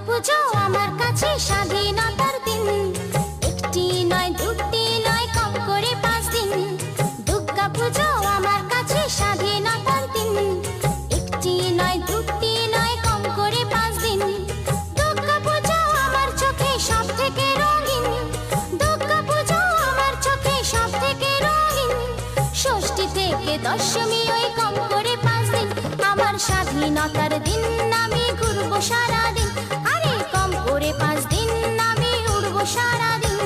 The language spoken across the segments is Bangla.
পুজো আমার কাছে স্বাধীনতার দিন। একটি নয় দুটি নয় কম করে 5 দিন। দুর্গা পুজো আমার কাছে স্বাধীনতার দিন। একটি নয় দুটি নয় কম করে 5 দিন। দুর্গা পুজো আমার চোখে সব থেকে রঙিন। দুর্গা পুজো আমার চোখে সব থেকে রঙিন। ষষ্ঠী থেকে দশমী ওই কম করে 5 দিন। আমার স্বাধীনতার দিন আমি ঘুরবো সারাদিন। আরে কম করে 5 দিন আমি উড়বো সারাদিন।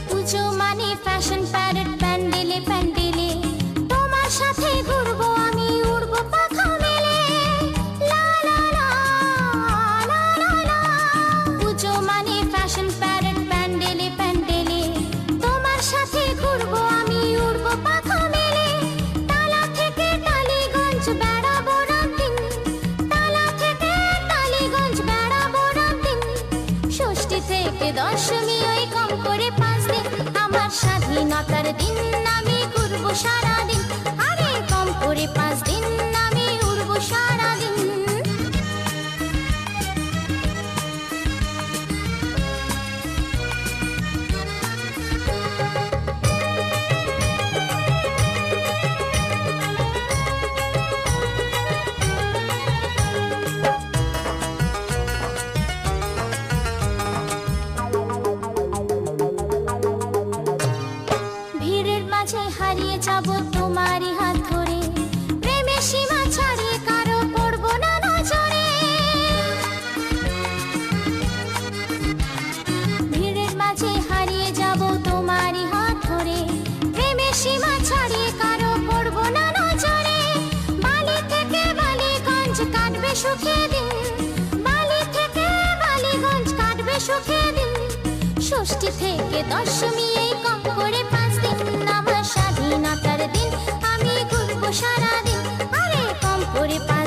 পুজো মানে ফ্যাশন প্যারেড, প্যান্ডেলে প্যান্ডেলে তোমার সাথে ঘুরবো আমি, উড়বো পাখা মেলে। লা লা লা লা লা লা। পুজো মানে ফ্যাশন প্যারেড, প্যান্ডেলে প্যান্ডেলে তোমার সাথে ঘুরবো আমি, উড়বো পাখা মেলে। তালা থেকে টালিগঞ্জ বেড়াবো রাতদিন। তালা থেকে টালিগঞ্জ বেড়াবো রাতদিন। ষষ্ঠী থেকে দশমী ওই কম করে 5 দিন। আমার স্বাধীনতার দিন আমি ঘুরবো সারাদিন। আরে কম করে 5 দিন আমি উড়বো সারাদিন। ভিড়ের মাঝে হারিয়ে যাব তোমারই হাত ধরে। প্রেমের সীমা ছাড়িয়ে কারো পড়বো না নজরে। ভিড়ের মাঝে হারিয়ে যাব তোমারই হাত ধরে। প্রেমের সীমা ছাড়িয়ে কারো পড়বো না নজরে। বালি থেকে বালিগঞ্জ কাটবে সুখে দিন। বালি থেকে বালিগঞ্জ কাটবে সুখে দিন। ষষ্ঠী থেকে দশমী এই কম করে 5 দিন। আমার স্বাধীনতার দিন আমি ঘুরবো সারাদিন। আরে কম করে 5